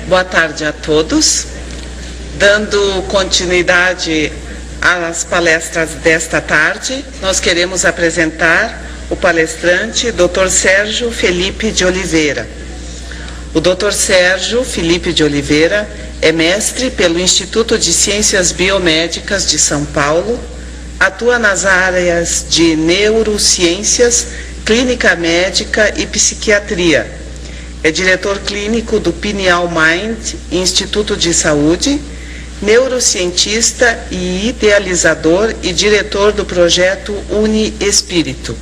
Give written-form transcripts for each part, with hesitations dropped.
Boa tarde a todos. Dando continuidade às palestras desta tarde, nós queremos apresentar o palestrante Dr. Sérgio Felipe de Oliveira. O Dr. Sérgio Felipe de Oliveira é mestre pelo Instituto de Ciências Biomédicas de São Paulo, atua nas áreas de neurociências, clínica médica e psiquiatria. É diretor clínico do Pineal Mind Instituto de Saúde, neurocientista e idealizador e diretor do projeto Uni Espírito.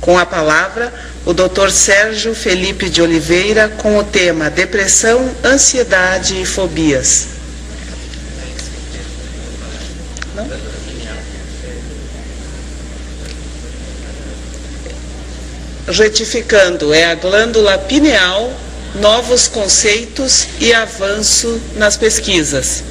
Com a palavra, o Dr. Sérgio Felipe de Oliveira, com o tema Depressão, Ansiedade e Fobias. Não? Retificando, é a glândula pineal, novos conceitos e avanço nas pesquisas.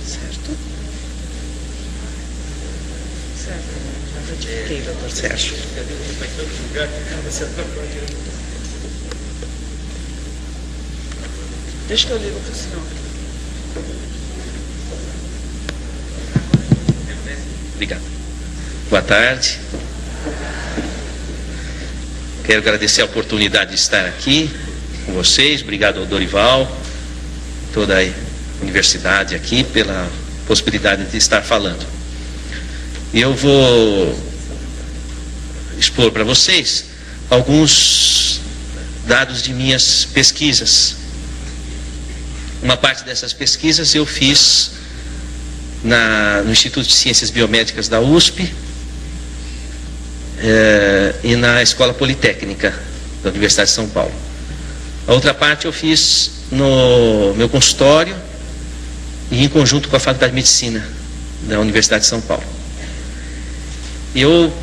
Certo? Certo. Já retifiquei, doutor Sérgio. Deixa que eu ligo para o senhor. Obrigado. Boa tarde. Quero agradecer a oportunidade de estar aqui com vocês. Obrigado ao Dorival, toda a universidade aqui, pela possibilidade de estar falando. E eu vou expor para vocês alguns dados de minhas pesquisas. Uma parte dessas pesquisas eu fiz no Instituto de Ciências Biomédicas da USP e na Escola Politécnica da Universidade de São Paulo. A outra parte eu fiz no meu consultório e em conjunto com a Faculdade de Medicina da Universidade de São Paulo. Eu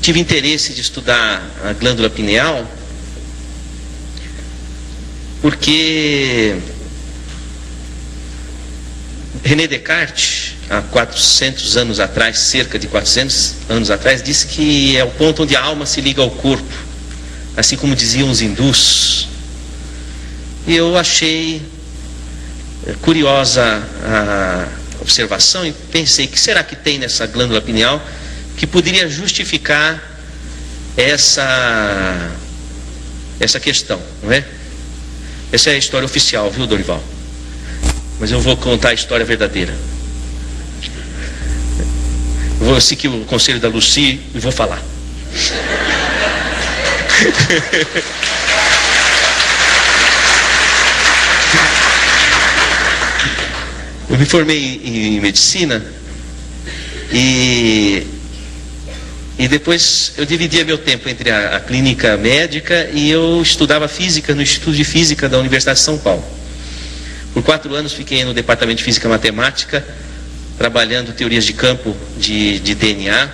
tive interesse de estudar a glândula pineal porque René Descartes, há 400 anos atrás, cerca de 400 anos atrás, disse que é o ponto onde a alma se liga ao corpo, assim como diziam os hindus. E eu achei curiosa a observação e pensei, que será que tem nessa glândula pineal que poderia justificar essa questão, não é? Essa é a história oficial, viu, Dorival? Mas eu vou contar a história verdadeira. Eu vou seguir o conselho da Lucy e vou falar. Eu me formei em medicina e depois eu dividia meu tempo entre a clínica médica e eu estudava física no Instituto de Física da Universidade de São Paulo. Por 4 anos fiquei no departamento de Física e Matemática, trabalhando teorias de campo de DNA.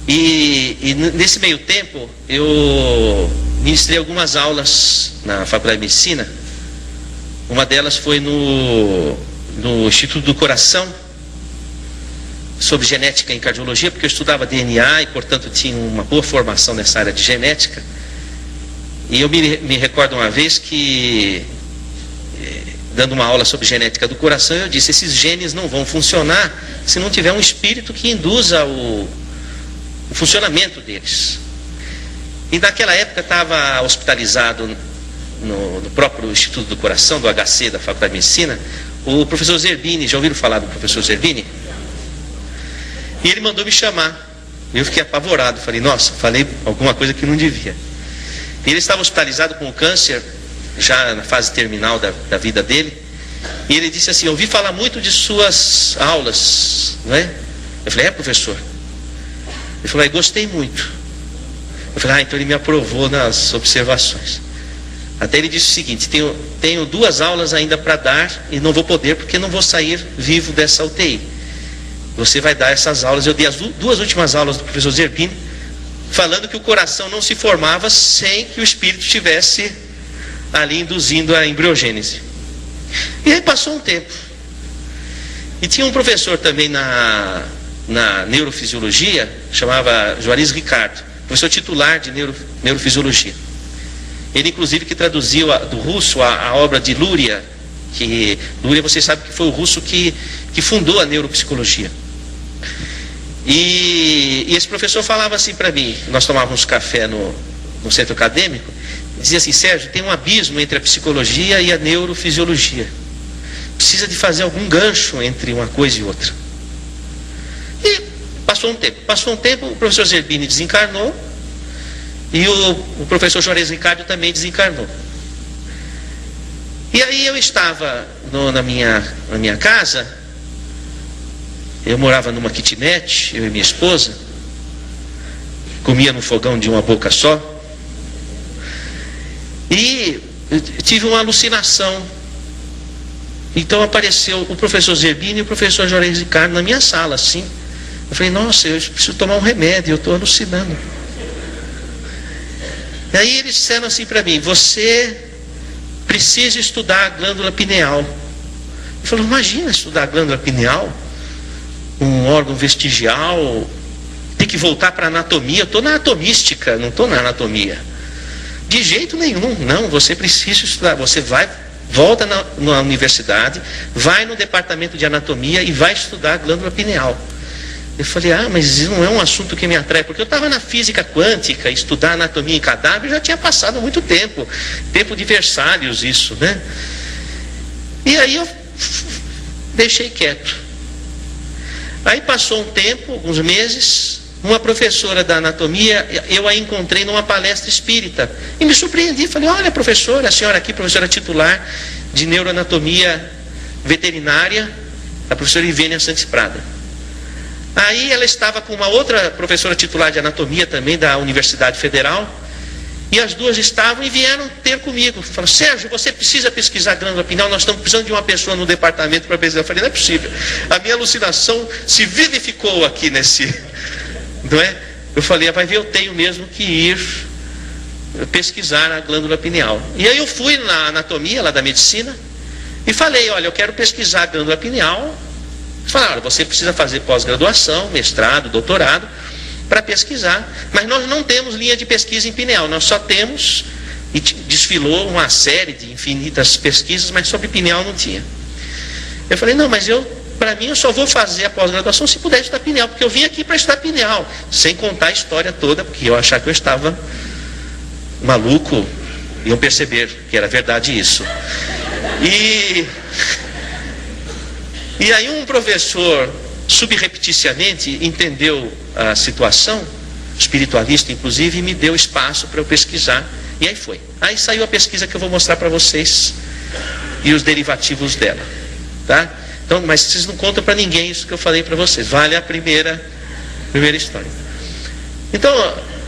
E nesse meio tempo eu ministrei algumas aulas na Faculdade de Medicina. Uma delas foi no Instituto do Coração, sobre genética em cardiologia, porque eu estudava DNA e, portanto, tinha uma boa formação nessa área de genética. E eu me recordo uma vez que, dando uma aula sobre genética do coração, eu disse, esses genes não vão funcionar se não tiver um espírito que induza o funcionamento deles. E naquela época estava hospitalizado no próprio Instituto do Coração, do HC, da Faculdade de Medicina, o professor Zerbini. Já ouviram falar do professor Zerbini? E ele mandou me chamar. Eu fiquei apavorado, falei, nossa, falei alguma coisa que não devia. E ele estava hospitalizado com câncer, já na fase terminal da vida dele. E ele disse assim, eu ouvi falar muito de suas aulas, não é? Eu falei, professor? Ele falou, gostei muito. Eu falei, então ele me aprovou nas observações. Até ele disse o seguinte, tenho 2 aulas ainda para dar e não vou poder porque não vou sair vivo dessa UTI. Você vai dar essas aulas. Eu dei as 2 últimas aulas do professor Zerbini, falando que o coração não se formava sem que o espírito estivesse ali induzindo a embriogênese. E aí passou um tempo. E tinha um professor também na neurofisiologia, chamava Juarez Ricardo, professor titular de neurofisiologia. Ele, inclusive, que traduziu do russo a obra de Luria, que Luria, vocês sabem que foi o russo que fundou a neuropsicologia. E esse professor falava assim para mim, nós tomávamos café no centro acadêmico, dizia assim: Sérgio, tem um abismo entre a psicologia e a neurofisiologia. Precisa de fazer algum gancho entre uma coisa e outra. E passou um tempo, o professor Zerbini desencarnou, e o professor Juarez Ricardo também desencarnou. E aí eu estava na minha casa, eu morava numa kitnet, eu e minha esposa, comia no fogão de uma boca só, e tive uma alucinação. Então apareceu o professor Zerbini e o professor Juarez Ricardo na minha sala, assim. Eu falei: nossa, eu preciso tomar um remédio, eu estou alucinando. E aí eles disseram assim para mim: você precisa estudar a glândula pineal. Eu falei: imagina estudar a glândula pineal, um órgão vestigial, tem que voltar para a anatomia. Eu estou na anatomística, não estou na anatomia. De jeito nenhum, não, você precisa estudar. Você volta na universidade, vai no departamento de anatomia e vai estudar a glândula pineal. Eu falei: mas isso não é um assunto que me atrai, porque eu estava na física quântica, estudar anatomia em cadáver já tinha passado muito tempo de Versalhes isso, né? E aí eu deixei quieto. Aí passou um tempo, alguns meses, uma professora da anatomia, eu a encontrei numa palestra espírita, e me surpreendi, falei: olha, professora, a senhora aqui, professora titular de neuroanatomia veterinária, a professora Ivênia Santos Prada. Aí ela estava com uma outra professora titular de anatomia também da Universidade Federal, e as duas estavam e vieram ter comigo. Falaram: Sérgio, você precisa pesquisar a glândula pineal, nós estamos precisando de uma pessoa no departamento para pesquisar. Eu falei: não é possível, a minha alucinação se vivificou aqui nesse... Não é? Eu falei: vai ver, eu tenho mesmo que ir pesquisar a glândula pineal. E aí eu fui na anatomia lá da medicina e falei: olha, eu quero pesquisar a glândula pineal. Falaram: você precisa fazer pós-graduação, mestrado, doutorado para pesquisar, mas nós não temos linha de pesquisa em pineal, nós só temos, e desfilou uma série de infinitas pesquisas, mas sobre pineal não tinha. Eu falei: não, mas para mim eu só vou fazer a pós-graduação se puder estudar pineal, porque eu vim aqui para estudar pineal, sem contar a história toda, porque eu achava que eu estava maluco, iam perceber que era verdade isso. E aí um professor, subrepticiamente, entendeu a situação, espiritualista inclusive, e me deu espaço para eu pesquisar, e aí foi. Aí saiu a pesquisa que eu vou mostrar para vocês, e os derivativos dela, tá? Então, mas vocês não contam para ninguém isso que eu falei para vocês, vale a primeira história. Então,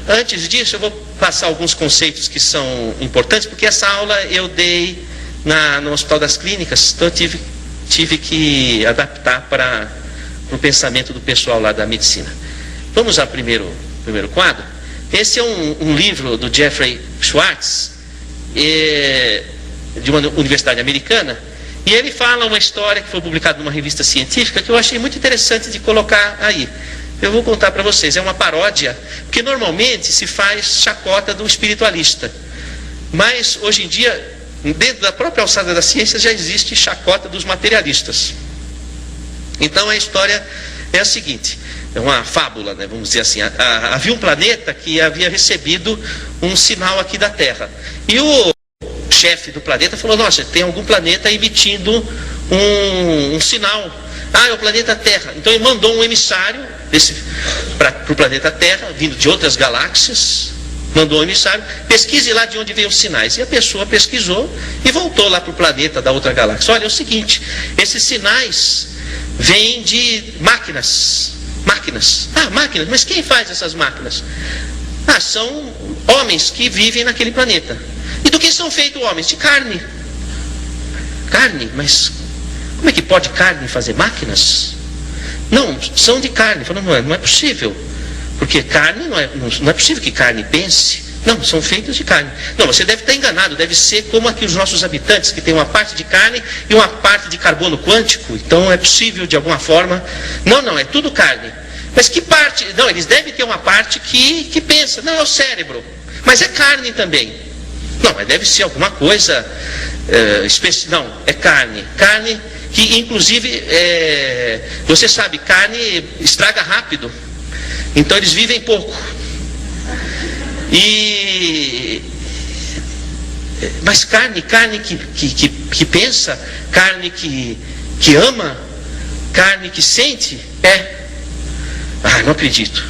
antes disso, eu vou passar alguns conceitos que são importantes, porque essa aula eu dei no Hospital das Clínicas, então eu tive que adaptar para o pensamento do pessoal lá da medicina. Vamos ao primeiro quadro. Esse é um livro do Jeffrey Schwartz, de uma universidade americana, e ele fala uma história que foi publicada numa revista científica que eu achei muito interessante de colocar aí. Eu vou contar para vocês. É uma paródia, porque normalmente se faz chacota do espiritualista, mas hoje em dia, dentro da própria alçada da ciência, já existe chacota dos materialistas. Então a história é a seguinte, é uma fábula, né, vamos dizer assim. Havia um planeta que havia recebido um sinal aqui da Terra, e o chefe do planeta falou: nossa, tem algum planeta emitindo um sinal. É o planeta Terra. Então ele mandou um emissário para o planeta Terra, vindo de outras galáxias, mandou um emissário: pesquise lá de onde veio os sinais. E a pessoa pesquisou e voltou lá para o planeta da outra galáxia. Olha, é o seguinte, esses sinais vêm de máquinas. Máquinas, mas quem faz essas máquinas? São homens que vivem naquele planeta. E do que são feitos homens? De carne. Carne? Mas como é que pode carne fazer máquinas? Não, são de carne. Falando: não é possível, porque carne não é possível que carne pense. Não, são feitos de carne. Não, você deve estar enganado, deve ser como aqui os nossos habitantes, que tem uma parte de carne e uma parte de carbono quântico. Então é possível de alguma forma. Não, é tudo carne. Mas que parte? Não, eles devem ter uma parte que pensa. Não, é o cérebro. Mas é carne também. Não, mas deve ser alguma coisa especial. Não, é carne. Carne que inclusive, você sabe, carne estraga rápido. Então eles vivem pouco. Mas carne que pensa, carne que ama, carne que sente, não acredito.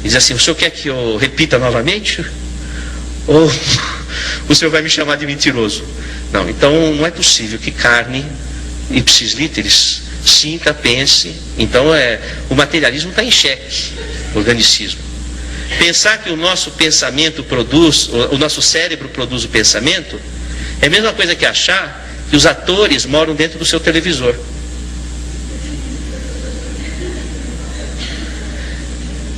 Diz assim, o senhor quer que eu repita novamente? Ou o senhor vai me chamar de mentiroso? Não, então não é possível que carne, ipsis literis, sinta, pense. Então o materialismo está em xeque, o organicismo. Pensar que o nosso pensamento produz, o nosso cérebro produz o pensamento, é a mesma coisa que achar que os atores moram dentro do seu televisor.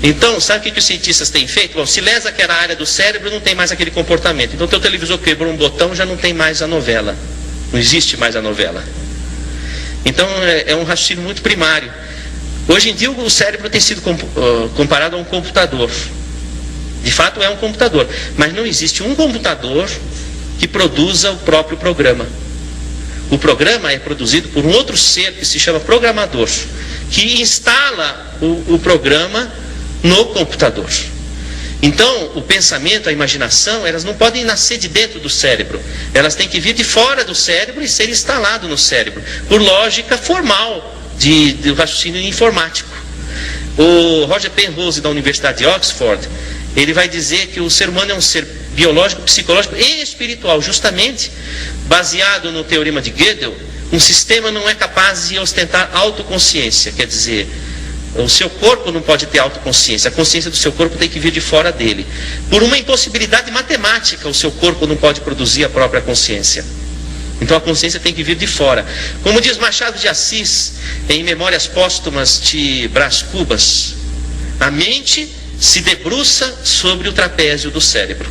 Então, sabe o que os cientistas têm feito? Bom, se lesa aquela área do cérebro, não tem mais aquele comportamento. Então, teu televisor quebrou um botão, já não tem mais a novela. Não existe mais a novela. Então, é um raciocínio muito primário. Hoje em dia, o cérebro tem sido comparado a um computador. De fato, é um computador. Mas não existe um computador que produza o próprio programa. O programa é produzido por um outro ser que se chama programador, que instala o programa no computador. Então, o pensamento, a imaginação, elas não podem nascer de dentro do cérebro. Elas têm que vir de fora do cérebro e ser instalado no cérebro, por lógica formal do raciocínio informático. O Roger Penrose, da Universidade de Oxford, ele vai dizer que o ser humano é um ser biológico, psicológico e espiritual. Justamente, baseado no teorema de Gödel, um sistema não é capaz de ostentar autoconsciência. Quer dizer, o seu corpo não pode ter autoconsciência. A consciência do seu corpo tem que vir de fora dele. Por uma impossibilidade matemática, o seu corpo não pode produzir a própria consciência. Então a consciência tem que vir de fora. Como diz Machado de Assis, em Memórias Póstumas de Brás Cubas, a mente se debruça sobre o trapézio do cérebro.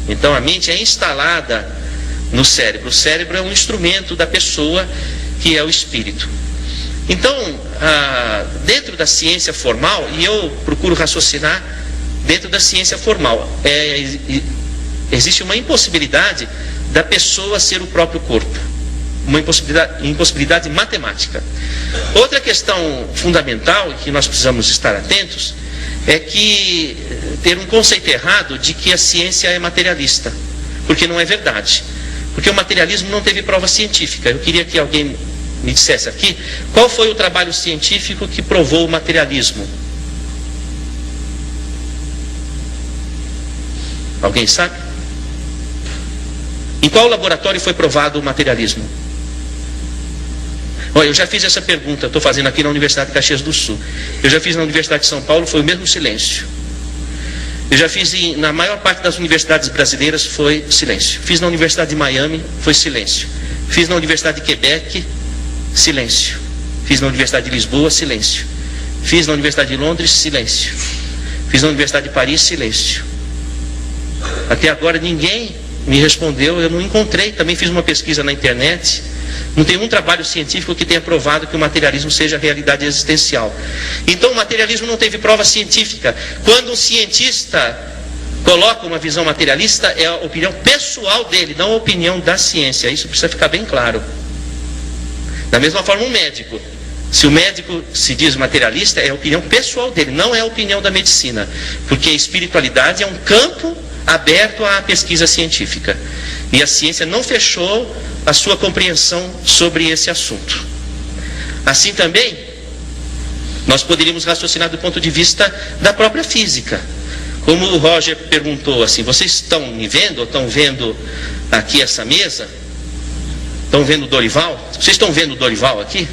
Então a mente é instalada no cérebro. O cérebro é um instrumento da pessoa, que é o espírito. Então, dentro da ciência formal, e eu procuro raciocinar dentro da ciência formal, existe uma impossibilidade da pessoa ser o próprio corpo. Uma impossibilidade matemática. Outra questão fundamental, que nós precisamos estar atentos, é que ter um conceito errado de que a ciência é materialista, porque não é verdade. Porque o materialismo não teve prova científica. Eu queria que alguém me dissesse aqui, qual foi o trabalho científico que provou o materialismo? Alguém sabe? Em qual laboratório foi provado o materialismo? Olha, eu já fiz essa pergunta, estou fazendo aqui na Universidade de Caxias do Sul. Eu já fiz na Universidade de São Paulo, foi o mesmo silêncio. Eu já fiz na maior parte das universidades brasileiras, foi silêncio. Fiz na Universidade de Miami, foi silêncio. Fiz na Universidade de Quebec, silêncio. Fiz na Universidade de Lisboa, silêncio. Fiz na Universidade de Londres, silêncio. Fiz na Universidade de Paris, silêncio. Até agora ninguém me respondeu, eu não encontrei. Também fiz uma pesquisa na internet. Não tem um trabalho científico que tenha provado que o materialismo seja realidade existencial. Então o materialismo não teve prova científica. Quando um cientista coloca uma visão materialista, é a opinião pessoal dele, não a opinião da ciência. Isso precisa ficar bem claro. Da mesma forma, um médico. Se o médico se diz materialista, é a opinião pessoal dele, não é a opinião da medicina. Porque a espiritualidade é um campo aberto à pesquisa científica. E a ciência não fechou a sua compreensão sobre esse assunto. Assim também, nós poderíamos raciocinar do ponto de vista da própria física. Como o Roger perguntou assim, vocês estão me vendo, ou estão vendo aqui essa mesa? Estão vendo o Dorival? Vocês estão vendo o Dorival aqui?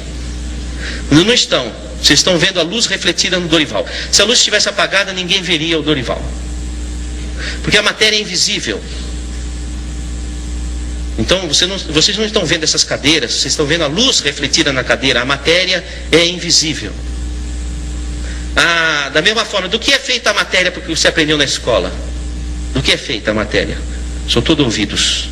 Não estão. Vocês estão vendo a luz refletida no Dorival. Se a luz estivesse apagada, ninguém veria o Dorival. Porque a matéria é invisível. Então, vocês não estão vendo essas cadeiras, vocês estão vendo a luz refletida na cadeira. A matéria é invisível. Da mesma forma, do que é feita a matéria porque você aprendeu na escola? Do que é feita a matéria? Sou todo ouvidos.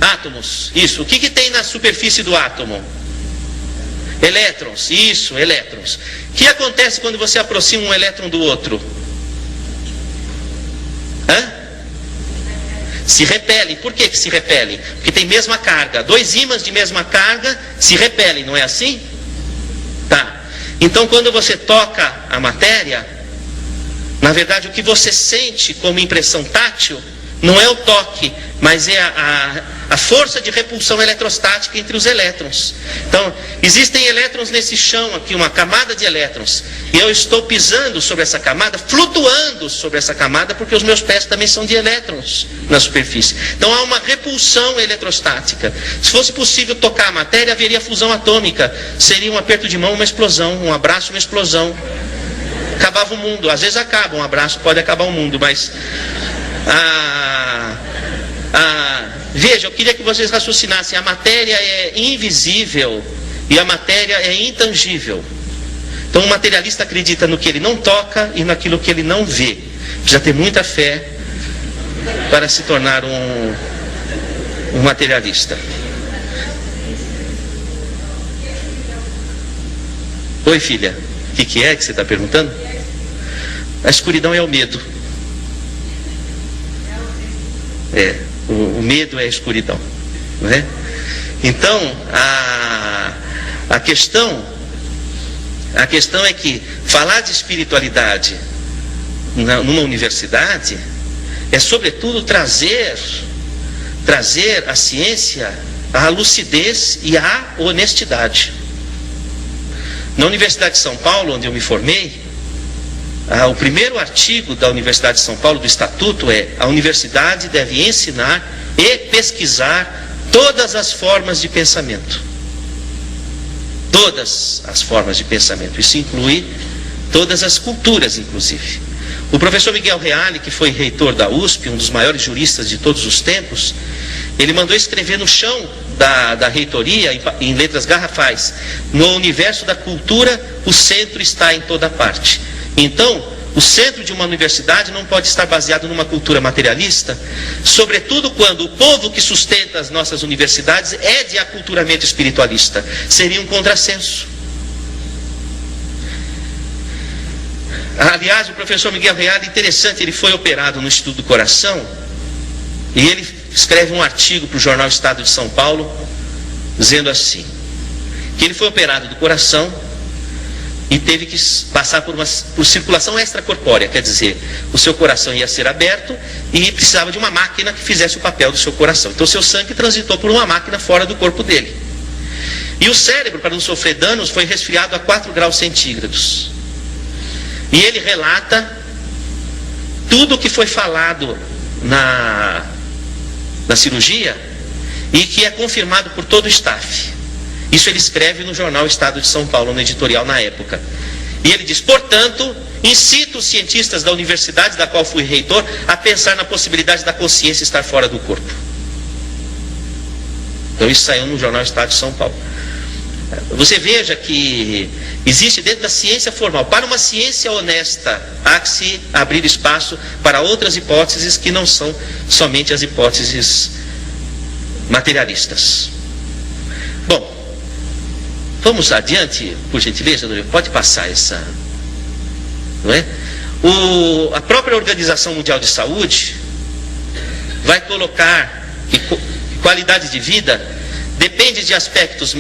Átomos, isso. O que tem na superfície do átomo? Elétrons, isso, elétrons. O que acontece quando você aproxima um elétron do outro? Se repelem. Por que se repelem? Porque tem mesma carga. Dois ímãs de mesma carga se repelem, não é assim? Tá. Então quando você toca a matéria, na verdade o que você sente como impressão tátil não é o toque, mas é a força de repulsão eletrostática entre os elétrons. Então, existem elétrons nesse chão aqui, uma camada de elétrons. E eu estou pisando sobre essa camada, flutuando sobre essa camada, porque os meus pés também são de elétrons na superfície. Então, há uma repulsão eletrostática. Se fosse possível tocar a matéria, haveria fusão atômica. Seria um aperto de mão, uma explosão, um abraço, uma explosão. Acabava o mundo. Às vezes acaba, um abraço pode acabar o mundo, mas... veja, eu queria que vocês raciocinassem. A matéria é invisível e a matéria é intangível. Então o materialista acredita no que ele não toca e naquilo que ele não vê. Precisa ter muita fé para se tornar um materialista. Oi, filha, o que é que você está perguntando? A escuridão é o medo. O medo é a escuridão, não é? Então, a questão é que falar de espiritualidade numa universidade é sobretudo trazer à ciência a lucidez e a honestidade. Na Universidade de São Paulo, onde eu me formei, o primeiro artigo da Universidade de São Paulo, do Estatuto, é: a universidade deve ensinar e pesquisar todas as formas de pensamento. Todas as formas de pensamento. Isso inclui todas as culturas, inclusive. O professor Miguel Reale, que foi reitor da USP, um dos maiores juristas de todos os tempos, ele mandou escrever no chão da reitoria, em letras garrafais: no universo da cultura, o centro está em toda parte. Então, o centro de uma universidade não pode estar baseado numa cultura materialista, sobretudo quando o povo que sustenta as nossas universidades é de aculturamento espiritualista. Seria um contrassenso. Aliás, o professor Miguel Reale, interessante, ele foi operado no Instituto do Coração, e ele escreve um artigo para o jornal Estado de São Paulo, dizendo assim, que ele foi operado do coração e teve que passar por circulação extracorpórea, quer dizer, o seu coração ia ser aberto e precisava de uma máquina que fizesse o papel do seu coração. Então o seu sangue transitou por uma máquina fora do corpo dele. E o cérebro, para não sofrer danos, foi resfriado a 4 graus centígrados. E ele relata tudo o que foi falado na cirurgia e que é confirmado por todo o staff. Isso ele escreve no jornal Estado de São Paulo, no editorial na época. E ele diz: portanto, incito os cientistas da universidade da qual fui reitor a pensar na possibilidade da consciência estar fora do corpo. Então isso saiu no jornal Estado de São Paulo. Você veja que existe dentro da ciência formal, para uma ciência honesta, há que se abrir espaço para outras hipóteses que não são somente as hipóteses materialistas. Bom, vamos adiante, por gentileza, pode passar essa, não é? A própria Organização Mundial de Saúde vai colocar que qualidade de vida depende de aspectos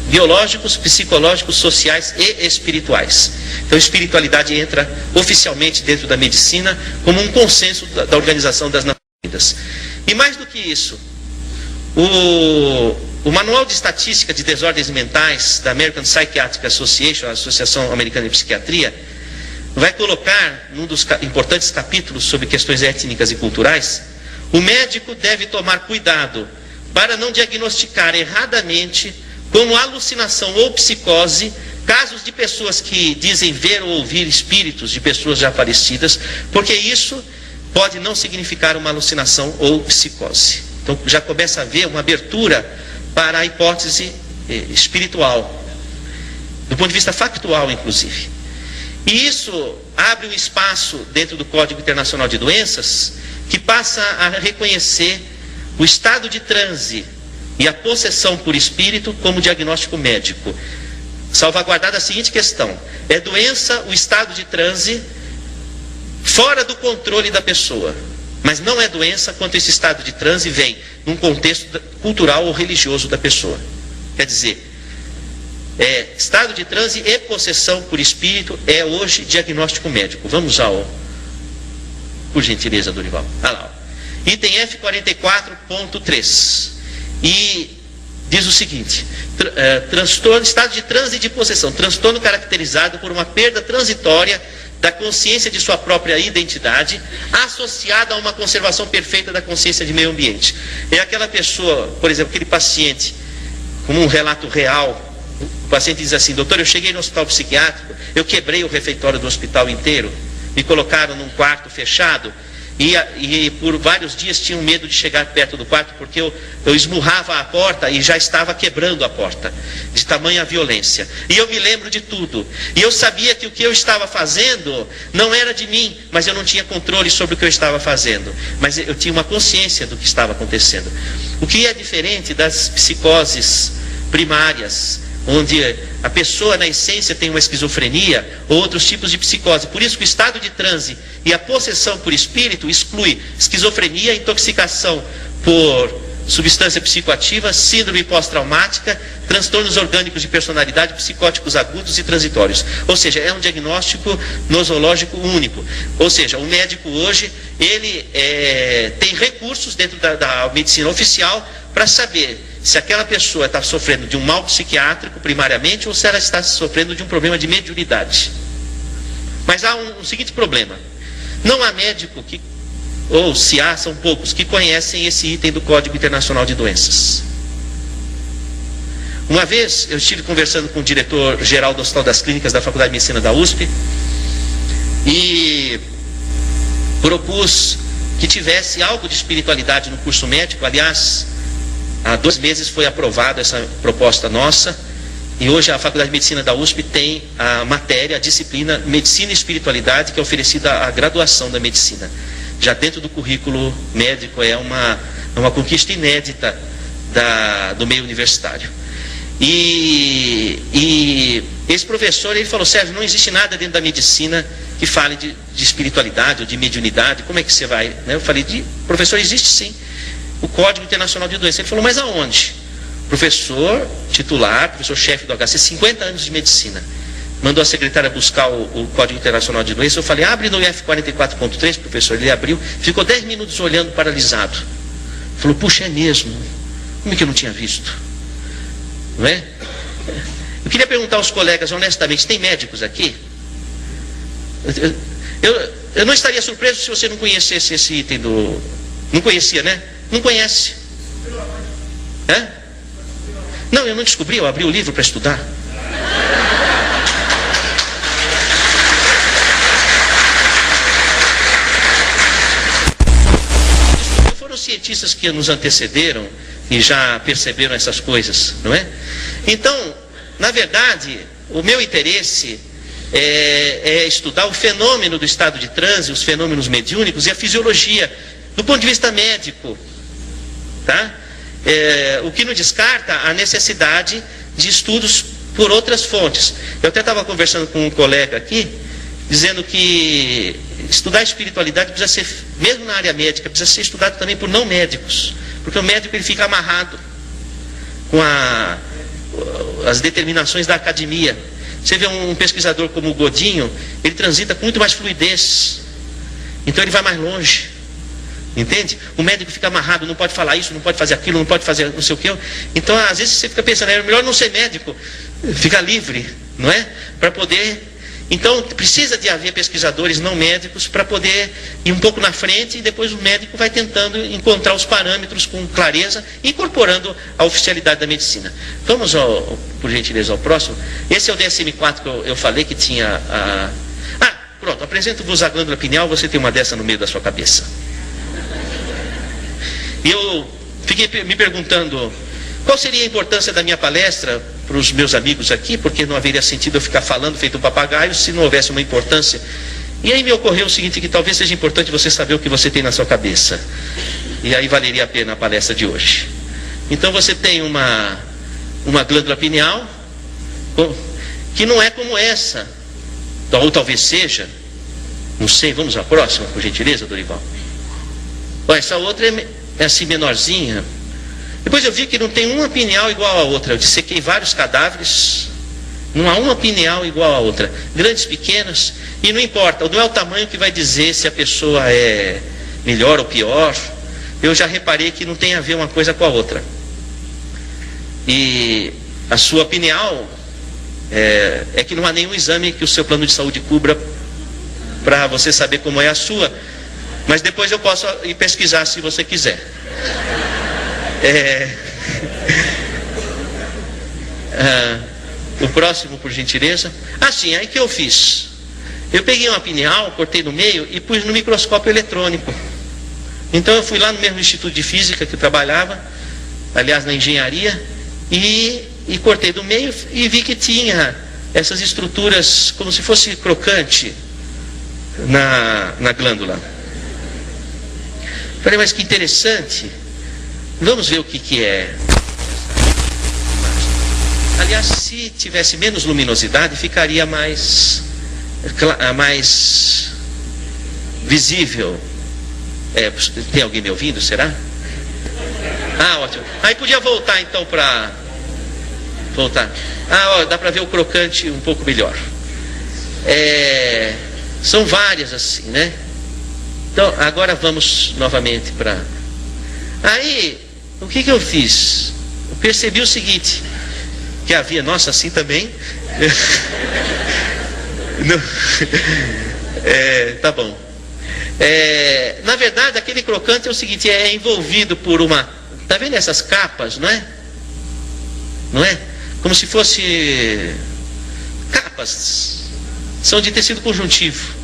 biológicos, psicológicos, sociais e espirituais. Então, espiritualidade entra oficialmente dentro da medicina como um consenso da Organização das Nações Unidas. E mais do que isso, o Manual de Estatística de Desordens Mentais da American Psychiatric Association, a Associação Americana de Psiquiatria, vai colocar, num dos importantes capítulos sobre questões étnicas e culturais, o médico deve tomar cuidado para não diagnosticar erradamente como alucinação ou psicose casos de pessoas que dizem ver ou ouvir espíritos de pessoas já falecidas, porque isso pode não significar uma alucinação ou psicose. Então já começa a haver uma abertura para a hipótese espiritual, do ponto de vista factual, inclusive. E isso abre um espaço dentro do Código Internacional de Doenças que passa a reconhecer o estado de transe e a possessão por espírito como diagnóstico médico, salvaguardada a seguinte questão: é doença o estado de transe fora do controle da pessoa, mas não é doença quando esse estado de transe vem num contexto cultural ou religioso da pessoa. Quer dizer, estado de transe e possessão por espírito é hoje diagnóstico médico. Vamos ao, por gentileza, Dorival. Olha lá, item F44.3. E diz o seguinte: transtorno, estado de transe e de possessão, transtorno caracterizado por uma perda transitória da consciência de sua própria identidade, associada a uma conservação perfeita da consciência de meio ambiente. É aquela pessoa, por exemplo, aquele paciente, como um relato real, o paciente diz assim: doutor, eu cheguei no hospital psiquiátrico, eu quebrei o refeitório do hospital inteiro, me colocaram num quarto fechado, e por vários dias tinham medo de chegar perto do quarto, porque eu esmurrava a porta e já estava quebrando a porta, de tamanha violência. E eu me lembro de tudo. E eu sabia que o que eu estava fazendo não era de mim, mas eu não tinha controle sobre o que eu estava fazendo. Mas eu tinha uma consciência do que estava acontecendo. O que é diferente das psicoses primárias, onde a pessoa na essência tem uma esquizofrenia ou outros tipos de psicose. Por isso que o estado de transe e a possessão por espírito exclui esquizofrenia, intoxicação por substância psicoativa, síndrome pós-traumática, transtornos orgânicos de personalidade, psicóticos agudos e transitórios. Ou seja, é um diagnóstico nosológico único. Ou seja, o médico hoje, ele tem recursos dentro da medicina oficial para saber se aquela pessoa está sofrendo de um mal psiquiátrico primariamente ou se ela está sofrendo de um problema de mediunidade. Mas há um seguinte problema: não há médico que, ou se há, são poucos que conhecem esse item do Código Internacional de Doenças. Uma vez eu estive conversando com o diretor-geral do Hospital das Clínicas da Faculdade de Medicina da USP e propus que tivesse algo de espiritualidade no curso médico. Aliás, há 2 meses foi aprovada essa proposta nossa, e hoje a Faculdade de Medicina da USP tem a matéria, a disciplina Medicina e Espiritualidade, que é oferecida à graduação da medicina. Já dentro do currículo médico, é uma conquista inédita do meio universitário. E esse professor, ele falou: Sérgio, não existe nada dentro da medicina que fale de espiritualidade ou de mediunidade, como é que você vai? Eu falei: professor, existe sim o Código Internacional de Doenças. Ele falou: mas aonde? Professor titular, professor-chefe do HC, 50 anos de medicina, mandou a secretária buscar o Código Internacional de Doenças. Eu falei: abre no F44.3, professor. Ele abriu, ficou 10 minutos olhando, paralisado. Falou: puxa, é mesmo? Como é que eu não tinha visto? Não é? Eu queria perguntar aos colegas, honestamente, tem médicos aqui? Eu não estaria surpreso se você não conhecesse esse item do... Não conhecia, né? Não conhece. É? Não, eu não descobri, eu abri o livro para estudar. Foram cientistas que nos antecederam e já perceberam essas coisas, não é? Então, na verdade, o meu interesse é estudar o fenômeno do estado de transe, os fenômenos mediúnicos e a fisiologia, do ponto de vista médico, tá? O que não descarta a necessidade de estudos por outras fontes. Eu até estava conversando com um colega aqui, dizendo que estudar espiritualidade precisa ser, mesmo na área médica, precisa ser estudado também por não médicos, porque o médico ele fica amarrado com as determinações da academia. Você vê um pesquisador como o Godinho, ele transita com muito mais fluidez, então ele vai mais longe. Entende? O médico fica amarrado, não pode falar isso, não pode fazer aquilo, não pode fazer não sei o que. Então, às vezes você fica pensando, é melhor não ser médico, ficar livre, não é? Para poder... Então, precisa de haver pesquisadores não médicos para poder ir um pouco na frente, e depois o médico vai tentando encontrar os parâmetros com clareza, incorporando a oficialidade da medicina. Vamos, por gentileza, ao próximo. Esse é o DSM-4 que eu falei que tinha a... pronto, apresento-vos a glândula pineal, você tem uma dessa no meio da sua cabeça. E eu fiquei me perguntando qual seria a importância da minha palestra para os meus amigos aqui, porque não haveria sentido eu ficar falando feito um papagaio se não houvesse uma importância. E aí me ocorreu o seguinte, que talvez seja importante você saber o que você tem na sua cabeça. E aí valeria a pena a palestra de hoje. Então você tem uma glândula pineal, que não é como essa, ou talvez seja, não sei, vamos à próxima, por gentileza, Dorival. Olha, essa outra é assim menorzinha. Depois eu vi que não tem uma pineal igual a outra. Eu dissequei vários cadáveres, não há uma pineal igual a outra. Grandes, pequenas, e não importa, não é o tamanho que vai dizer se a pessoa é melhor ou pior. Eu já reparei que não tem a ver uma coisa com a outra. E a sua pineal é que não há nenhum exame que o seu plano de saúde cubra para você saber como é a sua. Mas depois eu posso ir pesquisar se você quiser. O próximo, por gentileza. Assim, aí que eu fiz? Eu peguei uma pineal, cortei no meio e pus no microscópio eletrônico. Então eu fui lá no mesmo instituto de física que eu trabalhava, aliás na engenharia, e cortei do meio e vi que tinha essas estruturas como se fosse crocante na glândula. Falei, mas que interessante. Vamos ver o que é. Aliás, se tivesse menos luminosidade, ficaria mais visível. Tem alguém me ouvindo, será? Ah, ótimo. Aí podia voltar então para... Voltar. Dá para ver o crocante um pouco melhor. São várias assim, né? Então, agora vamos novamente para... Aí, o que eu fiz? Eu percebi o seguinte, que havia... Nossa, assim também? Tá bom. Na verdade, aquele crocante é o seguinte, é envolvido por uma... Tá vendo essas capas, não é? Não é? Como se fosse capas. São de tecido conjuntivo.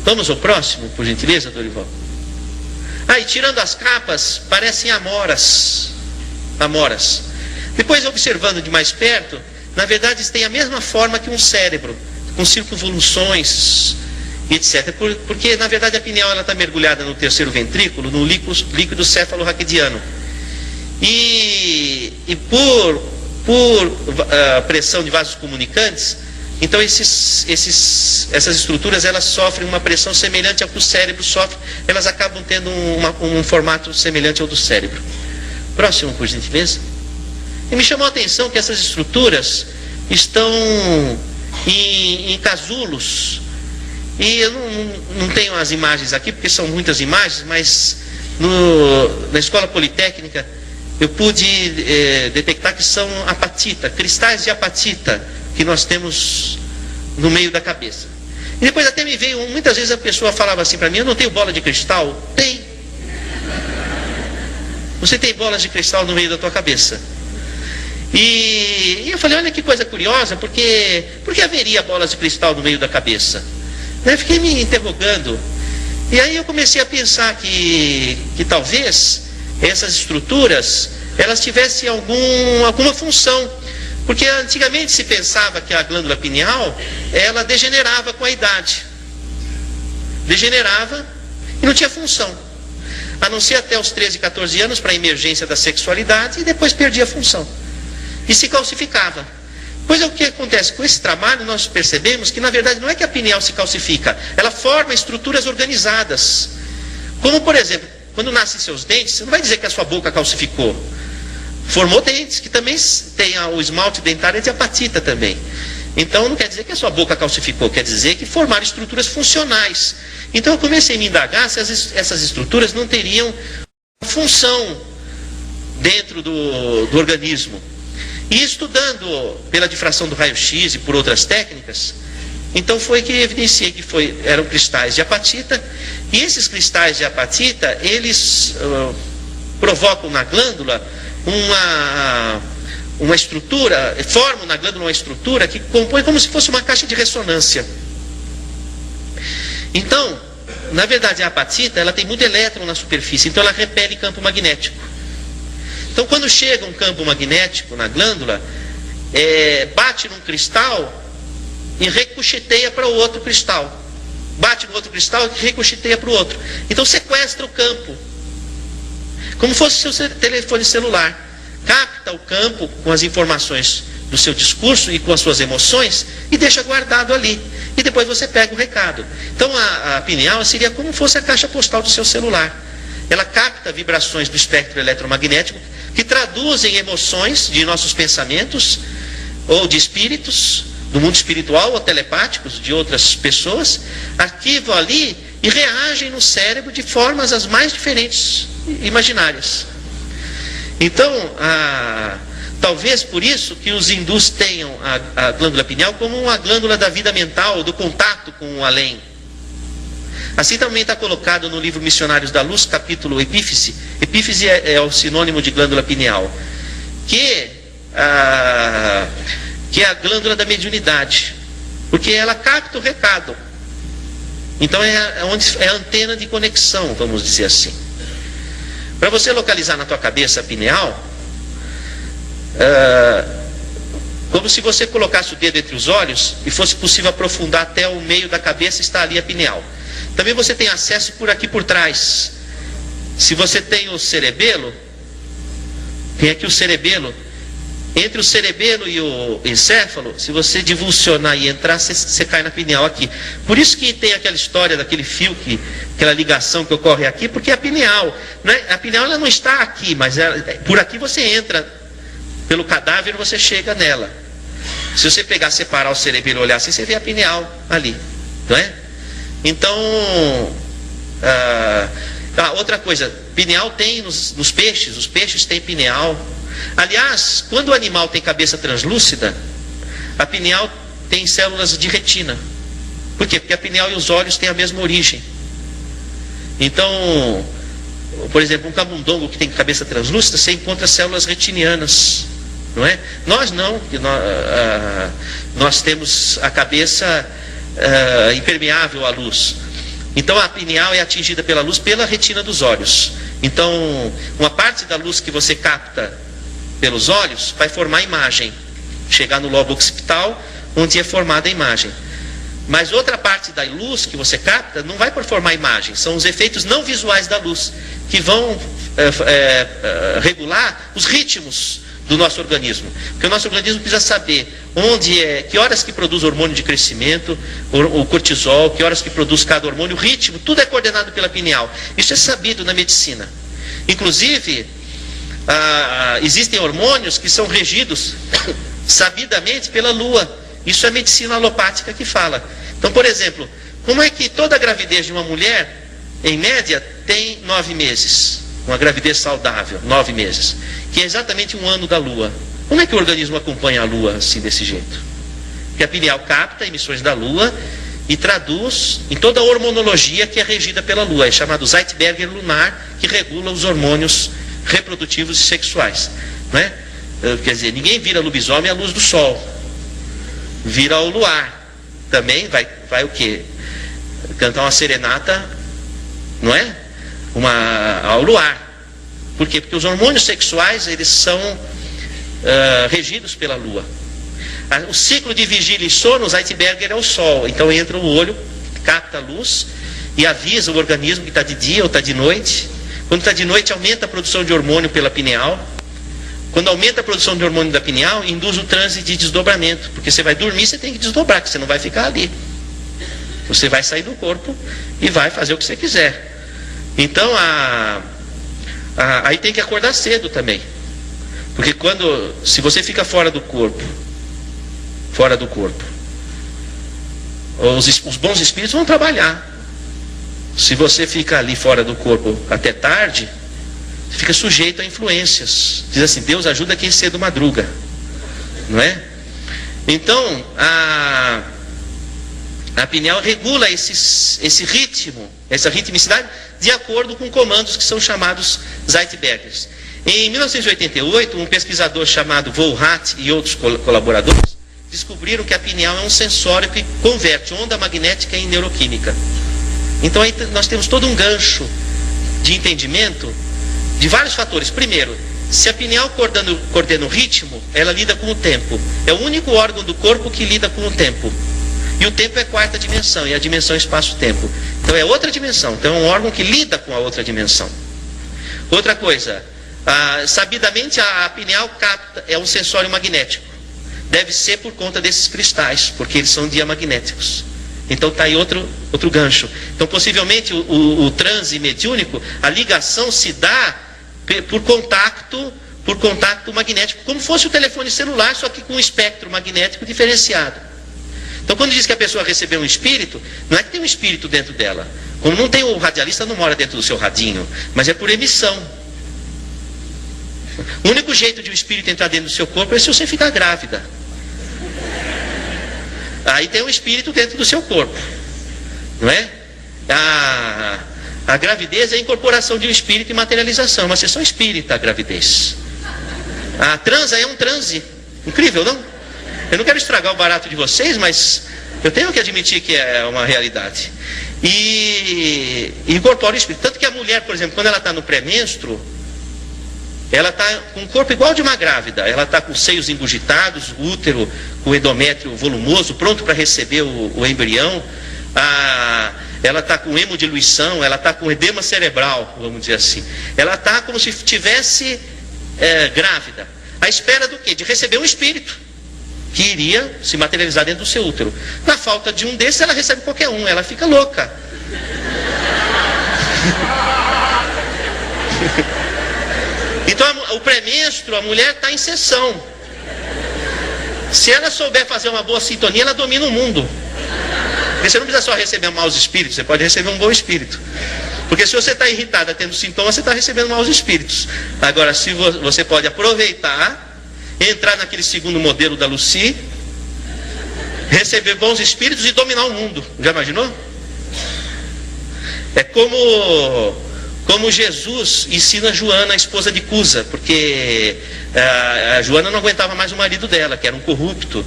Vamos ao próximo, por gentileza, Dorival. Aí, tirando as capas, parecem amoras. Amoras. Depois, observando de mais perto, na verdade, eles têm a mesma forma que um cérebro, com circunvoluções, etc. Porque, na verdade, a pineal está mergulhada no terceiro ventrículo, no líquido cefalorraquidiano. E por pressão de vasos comunicantes, então essas estruturas elas sofrem uma pressão semelhante ao que o cérebro sofre, elas acabam tendo um formato semelhante ao do cérebro. Próximo, por gentileza. E me chamou a atenção que essas estruturas estão em casulos. E eu não tenho as imagens aqui, porque são muitas imagens, mas na escola politécnica eu pude detectar que são apatita, cristais de apatita que nós temos no meio da cabeça. E depois até me veio, muitas vezes a pessoa falava assim para mim, eu não tenho bola de cristal? Tem. Você tem bolas de cristal no meio da tua cabeça. E eu falei, olha que coisa curiosa, por que haveria bolas de cristal no meio da cabeça? Eu fiquei me interrogando. E aí eu comecei a pensar que talvez essas estruturas, elas tivessem alguma função. Porque antigamente se pensava que a glândula pineal, ela degenerava com a idade. Degenerava e não tinha função. A não ser até os 13, 14 anos para a emergência da sexualidade e depois perdia a função. E se calcificava. Pois é o que acontece com esse trabalho, nós percebemos que na verdade não é que a pineal se calcifica, ela forma estruturas organizadas. Como por exemplo, quando nascem seus dentes, você não vai dizer que a sua boca calcificou. Formou dentes, que também tem o esmalte dentário de apatita também. Então não quer dizer que a sua boca calcificou, quer dizer que formaram estruturas funcionais. Então eu comecei a me indagar se essas estruturas não teriam função dentro do organismo. E estudando pela difração do raio-x e por outras técnicas, então foi que evidenciei que eram cristais de apatita. E esses cristais de apatita, eles provocam na glândula uma estrutura, formam na glândula uma estrutura que compõe como se fosse uma caixa de ressonância. Então, na verdade a apatita, ela tem muito elétron na superfície, então ela repele campo magnético. Então quando chega um campo magnético na glândula, bate num cristal e ricocheteia para o outro cristal. bate no outro cristal e ricocheteia para o outro. Então sequestra o campo, como fosse seu telefone celular. Capta o campo com as informações do seu discurso e com as suas emoções e deixa guardado ali. E depois você pega o recado. Então a pineal seria como fosse a caixa postal do seu celular. Ela capta vibrações do espectro eletromagnético que traduzem emoções de nossos pensamentos ou de espíritos do mundo espiritual ou telepáticos de outras pessoas, arquivam ali e reagem no cérebro de formas as mais diferentes imaginárias. Então, talvez por isso que os hindus tenham a glândula pineal como uma glândula da vida mental, do contato com o além. Assim também está colocado no livro Missionários da Luz, capítulo Epífise. Epífise é o sinônimo de glândula pineal, que é a glândula da mediunidade, porque ela capta o recado. Então é a antena de conexão, vamos dizer assim. Para você localizar na tua cabeça a pineal, como se você colocasse o dedo entre os olhos e fosse possível aprofundar até o meio da cabeça, está ali a pineal. Também você tem acesso por aqui por trás. Se você tem o cerebelo, tem aqui o cerebelo. Entre o cerebelo e o encéfalo, se você divulsionar e entrar, você cai na pineal aqui. Por isso que tem aquela história daquele fio, aquela ligação que ocorre aqui, porque a pineal, né? A pineal ela não está aqui, mas por aqui você entra, pelo cadáver você chega nela. Se você pegar, separar o cerebelo e olhar assim, você vê a pineal ali, não é? Então, outra coisa, pineal tem nos peixes, os peixes têm pineal. Aliás, quando o animal tem cabeça translúcida, a pineal tem células de retina. Por quê? Porque a pineal e os olhos têm a mesma origem. Então, por exemplo, um camundongo que tem cabeça translúcida, você encontra células retinianas, não é? Nós não, nós temos a cabeça impermeável à luz. Então a pineal é atingida pela luz pela retina dos olhos. Então, uma parte da luz que você capta pelos olhos vai formar a imagem, chegar no lobo occipital, onde é formada a imagem. Mas outra parte da luz que você capta não vai formar a imagem, são os efeitos não visuais da luz, que vão regular os ritmos do nosso organismo. Porque o nosso organismo precisa saber que horas que produz hormônio de crescimento, o cortisol, que horas que produz cada hormônio, o ritmo, tudo é coordenado pela pineal. Isso é sabido na medicina. Inclusive, existem hormônios que são regidos sabidamente pela lua. Isso é a medicina alopática que fala. Então, por exemplo, como é que toda gravidez de uma mulher, em média, tem 9 meses? Uma gravidez saudável, 9 meses. Que é exatamente um ano da lua. Como é que o organismo acompanha a lua assim, desse jeito? Porque a pineal capta emissões da lua e traduz em toda a hormonologia que é regida pela lua. É chamado Zeitberger lunar, que regula os hormônios reprodutivos e sexuais, não é? Quer dizer, ninguém vira lobisomem à luz do sol, vira ao luar. Também vai o quê? Cantar uma serenata, não é? Ao luar. Por quê? Porque os hormônios sexuais, eles são regidos pela lua. O ciclo de vigília e sono, o Zeitberger é o sol. Então entra o olho, capta a luz e avisa o organismo que está de dia ou está de noite. Quando está de noite, aumenta a produção de hormônio pela pineal. Quando aumenta a produção de hormônio da pineal, induz o transe de desdobramento. Porque você vai dormir, você tem que desdobrar, porque você não vai ficar ali. Você vai sair do corpo e vai fazer o que você quiser. Então, aí tem que acordar cedo também. Porque se você fica fora do corpo, os bons espíritos vão trabalhar. Se você fica ali fora do corpo até tarde, você fica sujeito a influências. Diz assim, Deus ajuda quem cedo madruga, não é? Então, a pineal regula esse ritmo, essa ritmicidade, de acordo com comandos que são chamados Zeitbergers. Em 1988, um pesquisador chamado Volhat e outros colaboradores descobriram que a pineal é um sensório que converte onda magnética em neuroquímica. Então aí nós temos todo um gancho de entendimento de vários fatores. Primeiro, se a pineal coordena o ritmo, ela lida com o tempo. É o único órgão do corpo que lida com o tempo. E o tempo é a quarta dimensão, e a dimensão é espaço-tempo. Então é outra dimensão, então é um órgão que lida com a outra dimensão. Outra coisa, sabidamente a pineal capta, é um sensório magnético. Deve ser por conta desses cristais, porque eles são diamagnéticos. Então está aí outro gancho. Então possivelmente o transe mediúnico, a ligação se dá por contato magnético, como fosse o telefone celular, só que com um espectro magnético diferenciado. Então quando diz que a pessoa recebeu um espírito, não é que tem um espírito dentro dela. Como não tem, o radialista não mora dentro do seu radinho, mas é por emissão. O único jeito de o espírito entrar dentro do seu corpo é se você ficar grávida. Aí tem um espírito dentro do seu corpo, não é? A gravidez é a incorporação de um espírito e materialização, uma sessão espírita, a gravidez. A transa é um transe. Incrível, não? Eu não quero estragar o barato de vocês, mas eu tenho que admitir que é uma realidade. E incorpora o espírito. Tanto que a mulher, por exemplo, quando ela está no pré-menstruo, ela está com o corpo igual de uma grávida. Ela está com os seios engurgitados, o útero com o endométrio volumoso, pronto para receber o embrião. Ela está com hemodiluição, ela está com edema cerebral, vamos dizer assim. Ela está como se estivesse grávida. À espera do quê? De receber um espírito que iria se materializar dentro do seu útero. Na falta de um desses, ela recebe qualquer um, ela fica louca. Então o pré-menstruo, a mulher está em sessão. Se ela souber fazer uma boa sintonia, ela domina o mundo. Porque você não precisa só receber maus espíritos, você pode receber um bom espírito. Porque se você está irritada tendo sintomas, você está recebendo maus espíritos. Agora, se você pode aproveitar, entrar naquele segundo modelo da Lucy, receber bons espíritos e dominar o mundo. Já imaginou? É como Jesus ensina Joana, a esposa de Cusa, porque a Joana não aguentava mais o marido dela, que era um corrupto,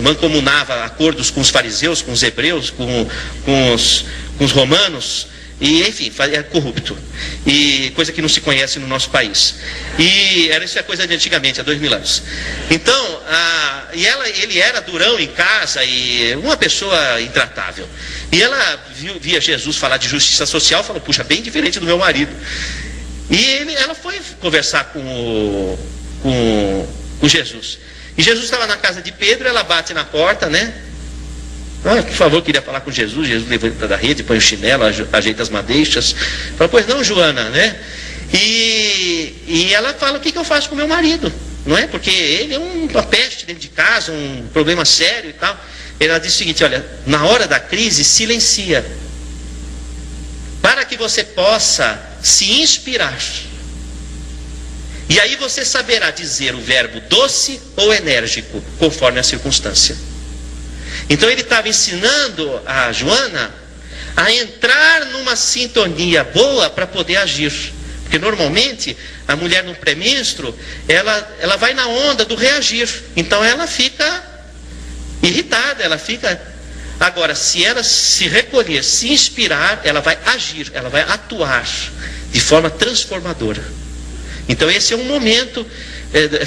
mancomunava acordos com os fariseus, com os hebreus, com os romanos, e enfim, é corrupto, e coisa que não se conhece no nosso país. E isso é coisa de antigamente, há 2000 anos. Então, ele era durão em casa e uma pessoa intratável. E ela via Jesus falar de justiça social, falou, puxa, bem diferente do meu marido. E ela foi conversar com Jesus. E Jesus estava na casa de Pedro, ela bate na porta, né? Por favor, queria falar com Jesus. Jesus levanta da rede, põe o chinelo, ajeita as madeixas. Fala, pois não, Joana, né? E ela fala, o que eu faço com meu marido? Não é? Porque ele é uma peste dentro de casa, um problema sério e tal. Ela diz o seguinte, olha, na hora da crise, silencia. Para que você possa se inspirar. E aí você saberá dizer o verbo doce ou enérgico, conforme a circunstância. Então ele estava ensinando a Joana a entrar numa sintonia boa para poder agir. Porque normalmente a mulher no pré-menstruo, ela vai na onda do reagir. Então ela fica irritada, ela fica... Agora, se ela se recolher, se inspirar, ela vai agir, ela vai atuar de forma transformadora. Então esse é um momento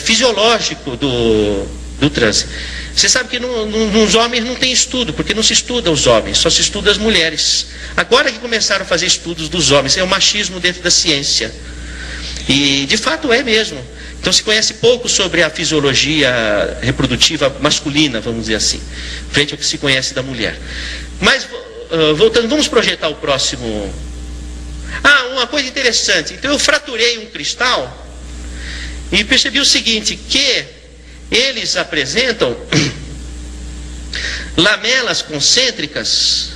fisiológico do transe. Você sabe que nos homens não tem estudo, porque não se estuda os homens, só se estuda as mulheres. Agora que começaram a fazer estudos dos homens, é o machismo dentro da ciência. E de fato é mesmo. Então se conhece pouco sobre a fisiologia reprodutiva masculina, vamos dizer assim, frente ao que se conhece da mulher. Mas, voltando, vamos projetar o próximo... uma coisa interessante. Então eu fraturei um cristal e percebi o seguinte, que eles apresentam lamelas concêntricas,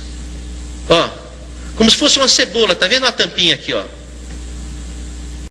como se fosse uma cebola. Está vendo a tampinha aqui, ó?